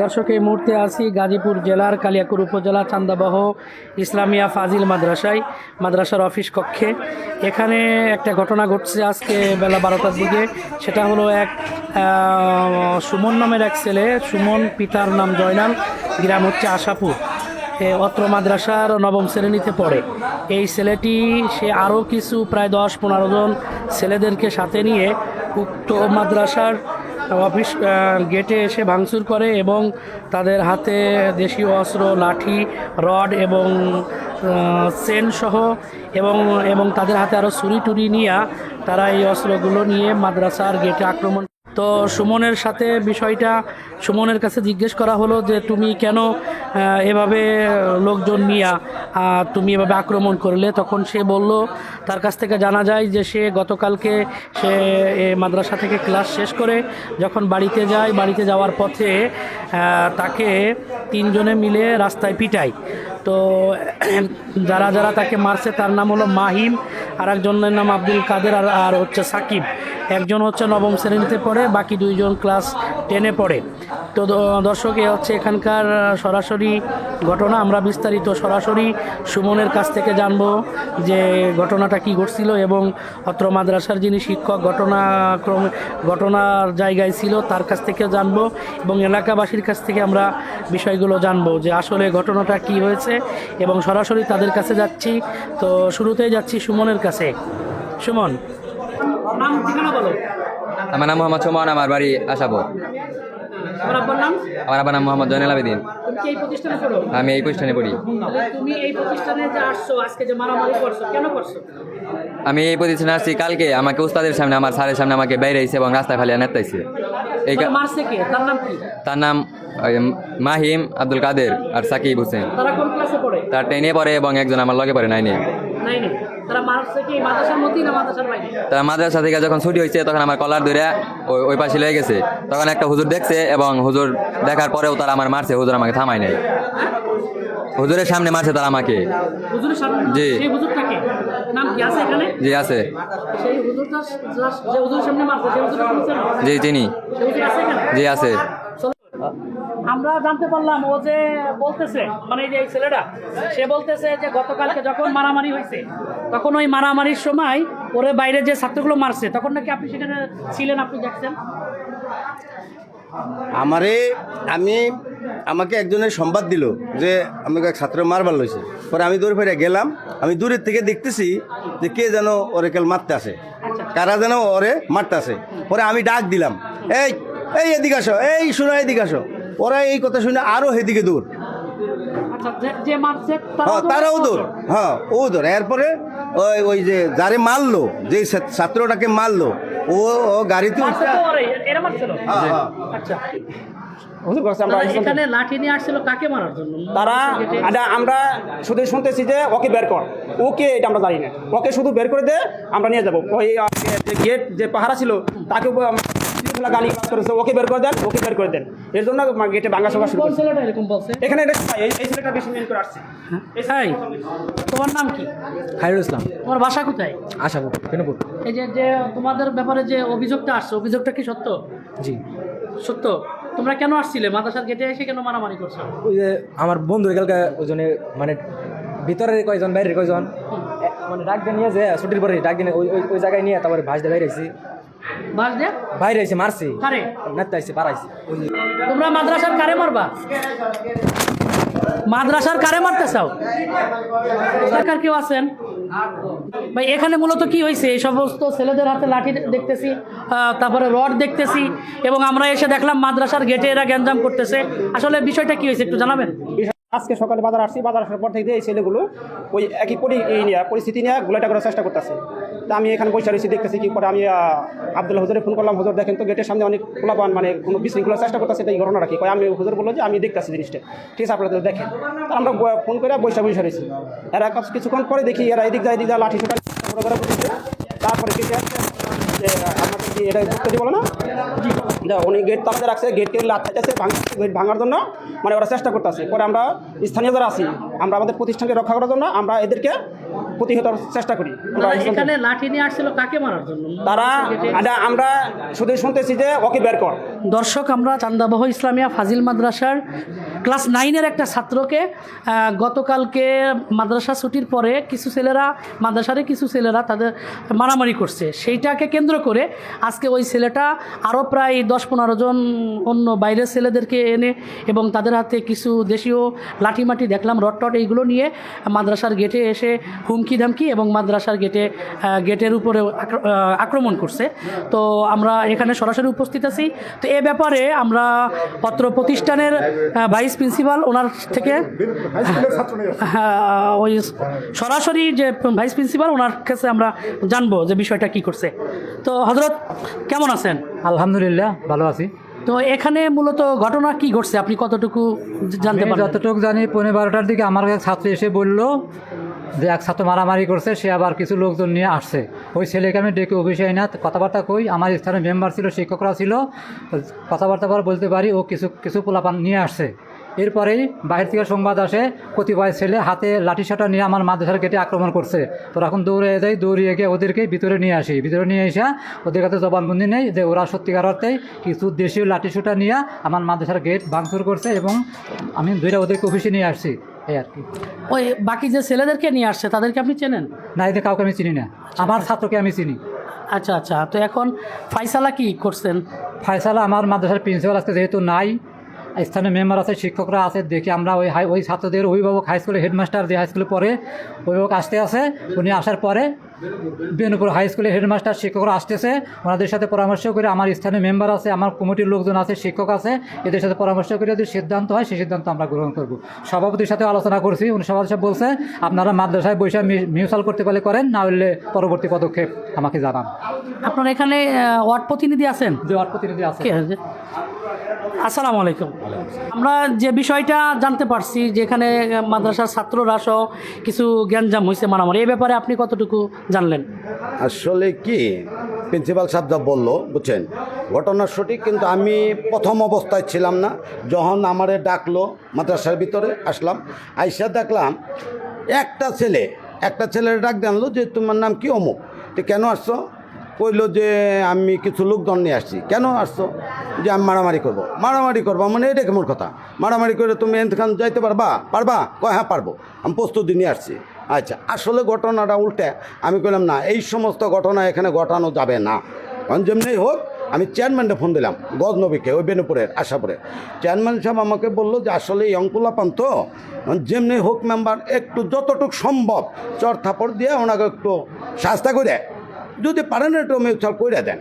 দর্শক, এই মুহূর্তে আছি গাজীপুর জেলার কালিয়াকৈর উপজেলা চান্দাবহ ইসলামিয়া ফাজিল মাদ্রাসার অফিস কক্ষে। এখানে একটা ঘটনা ঘটছে আজকে বেলা 12টার দিকে। সেটা হলো এক সুমন নামের এক ছেলে। সুমন, পিতার নাম জয়নাল, গ্রাম হচ্ছে আশাপুর, অত্র মাদ্রাসার নবম শ্রেণীতে পড়ে। এই ছেলেটি সে আরও কিছু প্রায় 10-15 জন ছেলেদেরকে সাথে নিয়ে উক্ত মাদ্রাসার অফিস গেটে এসে ভাঙচুর করে এবং তাদের হাতে দেশীয় অস্ত্র, লাঠি, রড এবং চেন সহ এবং তাদের হাতে আরও ছুরি টুরি নিয়ে তারা এই অস্ত্রগুলো নিয়ে মাদ্রাসার গেটে আক্রমণ। তো সুমনের কাছে জিজ্ঞেস করা হলো যে তুমি কেন এভাবে লোকজন নিয়ে তুমি এভাবে আক্রমণ করলে। তখন সে বলল, তার কাছ থেকে জানা যায় যে সে গতকালকে মাদ্রাসা থেকে ক্লাস শেষ করে যখন বাড়িতে যাওয়ার পথে তাকে 3 জনে মিলে রাস্তায় পিটায়। তো যারা তাকে মারছে তার নাম হলো মাহিম, আর একজনের নাম আব্দুল কাদের, আর হচ্ছে সাকিব। একজন হচ্ছে নবম শ্রেণীতে পড়ে, বাকি 2 জন ক্লাস 10-এ পড়ে। তো দর্শক, এ হচ্ছে এখানকার সরাসরি ঘটনা। আমরা বিস্তারিত সরাসরি সুমনের কাছ থেকে জানবো যে ঘটনাটা কি ঘটছিল এবং অত্র মাদ্রাসার যিনি শিক্ষক ঘটনার জায়গায় ছিল তার কাছ থেকে জানবো এবং এলাকাবাসীর কাছ থেকে আমরা বিষয়গুলো জানবো যে আসলে ঘটনাটা কি হয়েছে, এবং সরাসরি তাদের কাছে যাচ্ছি। তো শুরুতেই যাচ্ছি সুমনের কাছে। সুমন, নাম ঠিকানা বলো। আমার নাম মোহাম্মদ সুমন, আমার বাড়ি আশাপুর। আমার আব্বার নাম মোহাম্মদ জয়নাল আবেদিন। তুমি কি এই প্রতিষ্ঠানে পড়ো? আমি এই প্রতিষ্ঠানে পড়ি। তুমি এই প্রতিষ্ঠানে যে আসছো, আজকে যে মারামারি করছো, কেন করছো? আমি এই প্রতিষ্ঠানে আসছি কালকে। আমাকে উস্তাদের সামনে, আমার স্যারের সামনে আমাকে বেরিয়েছে এবং রাস্তায় ফালিয়ে নেতাইছে। মারছে কে? তার নাম কি? তার নাম মাহিম, আব্দুল কাদের আর সাকিব হোসেন। তারা কোন ক্লাসে পড়ে? তার 10-এ পড়ে এবং একজন আমার লগে পড়ে 9-এ। তারা মারছে কি মাদ্রাসার মধ্যেই না মাদ্রাসার বাইরে? তারা মাদ্রাসা থেকে যখন ছুটি হয়েছে তখন আমার কলার ধরে ওই পাশে লেগে গেছে। তখন একটা হুজুর দেখছে এবং হুজুর দেখার পরেও তারা আমার মারছে। হুজুর আমাকে থামায় নাই। হুজুরের সামনে মারছে তারা আমাকে। হুজুরের সামনে? জি। সেই হুজুরটাকে নাম কি আছে এখানে? জি আছে। সেই হুজুরটা যে হুজুরের সামনে মারছে, সেই হুজুরটা চিনেন? জি চিনি। সেই হুজুর আছে এখানে? জি আছে। আমরা জানতে পারলাম ও যে বলতেছে, মানে যে এই ছেলেটা সে বলতেছে যে গতকালকে যখন মারামারি হয়েছে তখন ওই মারামারির সময় ওরে বাইরে যে ছাত্রগুলো মারছে তখন নাকি আপনি সেখানে ছিলেন, আপনি দেখছেন? আমাকে একজনের সংবাদ দিল যে আমাকে এক ছাত্র মারবার লইছে। পরে আমি দৌড়ে ফিরে গেলাম। আমি দূরের থেকে দেখতেছি যে কে যেন ওরে কেল মারতে আসে, কারা যেন ওরে মারতে আসে। পরে আমি ডাক দিলাম, এই এই এদিকে আসো, এই শোনো এদিকে আসো। ওরা এই কথা শুনে আরও এদিকে দূর। তারাও দূর। হ্যাঁ, ও দূর। এরপরে ওই যে যারে মারলো, যে ছাত্রটাকে মারলো, ও গাড়িতে এখানে লাঠি নিয়ে আসছিল কাকে মারার জন্য? তারা আমরা শুধু শুনতেছি যে ওকে বের কর, ওকে এটা আমরা জানি না, ওকে শুধু বের করে দে, আমরা নিয়ে যাবো। ওই গেট যে পাহারা ছিল তাকে গালি করেছে, ওকে বের করে দেন, ওকে বের করে দেন। এর জন্য গেটে ভাঙা সভা শুরু করছে। এখানে এই ছেলেটা বেশি মেন করে আসছে। তোমার নাম কি? খায়রুল ইসলাম। তোমার বাসা কোথায়? আশাপুর, ফেনুপুর। এই যে তোমাদের ব্যাপারে যে অভিযোগটা আসছে, অভিযোগটা কি সত্য? জি সত্য। তোমরা কেন আসছিলে মাদ্রাসার গেটে এসে, কেন মারামারি করছো? ওই যে আমার বন্ধুর কালকে ওজনে মানে ভিতরের কয়জন বাইরের কয়জন মানে ডাক দিয়ে নিয়ে যে ছুটির পরে ডাক দিয়ে ওই জায়গায় নিয়ে তারপরে ভাস দিয়ে বাইরেছি। বাস দিয়ে বাইরে আইছে, মারছি, কারে নেতাইছে, পারাইছে। তোমরা মাদ্রাসার কারে মারবা? মাদ্রাসার কারে মারতে চাও? সরকার কেউ আছেন ভাই? এখানে মূলত কি হয়েছে? এই সমস্ত ছেলেদের হাতে লাঠি দেখতেছি, তারপরে রড দেখতেছি, এবং আমরা এসে দেখলাম মাদ্রাসার গেটে এরা গ্যাঞ্জাম করতেছে। আসলে বিষয়টা কি হয়েছে একটু জানাবেন? আজকে সকালে বাজার আসছি, বাজার আসার পর থেকে এই ছেলেগুলো ওই একই পরিস্থিতি নিয়ে গুলাটা করার চেষ্টা করতেছে। তা আমি এখানে বসে রয়েছি, দেখতেছি কি করে। আমি আব্দুল হুজুরে ফোন করলাম, হুজুর দেখেন তো গেটের সামনে অনেক খোলাপান, মানে কোনো বিশৃঙ্খলার চেষ্টা করতেছে, এটা এই ঘটনা রাখি। আমি হুজুর বললো যে আমি দেখতেছি জিনিসটা, ঠিক আছে আপনারা দেখেন। তা আমরা ফোন করে বসে রয়েছি। এরা কিছুক্ষণ পরে দেখি এরা এদিক যায় লাঠি ছোটা। তারপরে যে আমাদের কি এটা বুঝতে বলো না, উনি গেট তালাতে রাখছে, গেটকে লাগাইতেছে গেট ভাঙার জন্য, মানে ওরা চেষ্টা করতেছে। পরে আমরা স্থানীয় যারা আছি, আমরা আমাদের প্রতিষ্ঠানকে রক্ষা করার জন্য আমরা এদেরকে প্রতিহত চেষ্টা করি। এখানে লাঠি নিয়ে আসছিল কাকে মারার জন্য? তারা আমরা শুধু শুনতেছি যে ওকে বের কর, দর্শক, আমরা চান্দাবহ ইসলামিয়া ফাজিল মাদ্রাসার ক্লাস 9-এর একটা ছাত্রকে গতকালকে মাদ্রাসা ছুটির পরে কিছু ছেলেরা তাদের মারামারি করছে। সেইটাকে কেন্দ্র করে আজকে ওই ছেলেটা আরও প্রায় 10-15 জন অন্য বাইরের ছেলেদেরকে এনে এবং তাদের হাতে কিছু দেশীয় লাঠিমাটি দেখলাম, রড এইগুলো নিয়ে মাদ্রাসার গেটে এসে হুমকি ধামকি এবং মাদ্রাসার গেটের উপরে আক্রমণ করছে। তো আমরা এখানে সরাসরি উপস্থিত আছি। তো এ ব্যাপারে আমরা পত্র প্রতিষ্ঠানের ভাইস প্রিন্সিপাল ওনার থেকে ওই সরাসরি যে ভাইস প্রিন্সিপাল ওনার কাছে আমরা জানবো যে বিষয়টা কি করছে। তো হযরত কেমন আছেন? আলহামদুলিল্লাহ ভালো আছি। তো এখানে মূলত ঘটনা কি ঘটছে আপনি কতটুকু জানতে আমি পারেন? যতটুকু জানি 12:30টার দিকে আমার এক ছাত্র এসে বলল যে এক ছাত্র মারামারি করছে, সে আবার কিছু লোকজন নিয়ে আসছে। ওই ছেলেকে আমি ডেকে অফিসে না কথাবার্তা কই, আমার স্থানীয় মেম্বার ছিল, শিক্ষকরা ছিল, কথাবার্তা বলতে পারি ও কিছু পোলাপান নিয়ে আসছে। এরপরেই বাইরে থেকে সংবাদ আসে কতিপয় ছেলে হাতে লাঠিসাটা নিয়ে আমার মাদ্রাসার গেটে আক্রমণ করছে। তো এখন দৌড়িয়ে গিয়ে ওদেরকে ভিতরে নিয়ে আসি। ভিতরে নিয়ে এসে ওদের কাছে জবানবন্দি নেই যে ওরা সত্যিকার অর্থেই কিছু দেশীয় লাঠিসুটা নিয়ে আমার মাদ্রাসার গেট ভাঙচুর করছে এবং আমি দুইটা ওদেরকে অফিসে নিয়ে আসছি, এই আর কি। ওই বাকি যে ছেলেদেরকে নিয়ে আসছে তাদেরকে আপনি চেনেন? না, এদের কাউকে আমি চিনি না, আমার ছাত্রকে আমি চিনি। আচ্ছা। তো এখন ফাইসালা কি করছেন? ফায়সালা আমার মাদ্রাসার প্রিন্সিপাল আজকে যেহেতু নাই, স্থানীয় মেম্বার আছে, শিক্ষকরা আছে, দেখি আমরা ওই ছাত্রদের অভিভাবক হাই স্কুলের হেডমাস্টার যে হাই স্কুলে পড়ে অভিভাবক আসতে আছে, উনি আসার পরে বেনুপুর হাই স্কুলের হেডমাস্টার শিক্ষকরা আসতেছে, ওনাদের সাথে পরামর্শ করে আমার স্থানীয় মেম্বার আছে, আমার কমিটির লোকজন আছে, শিক্ষক আছে, এদের সাথে পরামর্শ করে যদি সিদ্ধান্ত হয় সেই সিদ্ধান্ত আমরা গ্রহণ করব। সভাপতির সাথে আলোচনা করছি, উনি সভাপতি সাহেব বলছে আপনারা মাদ্রাসায় বসে মিউচুয়াল করতে পারলে করেন, না হলে পরবর্তী পদক্ষেপ আমাকে জানান। আপনার এখানে ওয়ার্ড প্রতিনিধি আছেন? যে ওয়ার্ড প্রতিনিধি আছে। আসসালামু আলাইকুম। আমরা যে বিষয়টা জানতে পারছি যে এখানে মাদ্রাসার ছাত্ররা সহ কিছু গ্যাঞ্জাম হয়েছে, মারামারি, এই ব্যাপারে আপনি কতটুকু জানলেন? আসলে কি প্রিন্সিপাল সাহেব যা বললো বুঝছেন, ঘটনা সঠিক, কিন্তু আমি প্রথম অবস্থায় ছিলাম না। যখন আমারে ডাকলো মাদ্রাসার ভিতরে আসলাম, আইসা দেখলাম একটা ছেলের ডাক জানলো যে তোমার নাম কি? অমুক। তো কেন আসছো? কইলো যে আমি কিছু লোকজন নিয়ে আসছি। কেন আসছো? যে আমি মারামারি করবো। মানে এটা কেমন কথা? মারামারি করে তুমি এখান যাইতে পারবা? কয় হ্যাঁ পারবো, আমি প্রস্তুতি নিয়ে আসছি। আচ্ছা, আসলে ঘটনাটা উল্টে আমি কইলাম না, এই সমস্ত ঘটনা এখানে ঘটানো যাবে না। যেমনি হোক আমি চেয়ারম্যানকে ফোন দিলাম, গজনবীকে, ওই বেনুপুরের আশাপুরে। চেয়ারম্যান সাহেব আমাকে বললো যে আসলে ইয়ংকুলা পান তো, যেমনি হোক মেম্বার একটু যতটুকু সম্ভব চর থাপড় দিয়ে ওনাকে একটু শাস্তা করে, যদি পারেন একটু মিউচুয়াল করে দেন।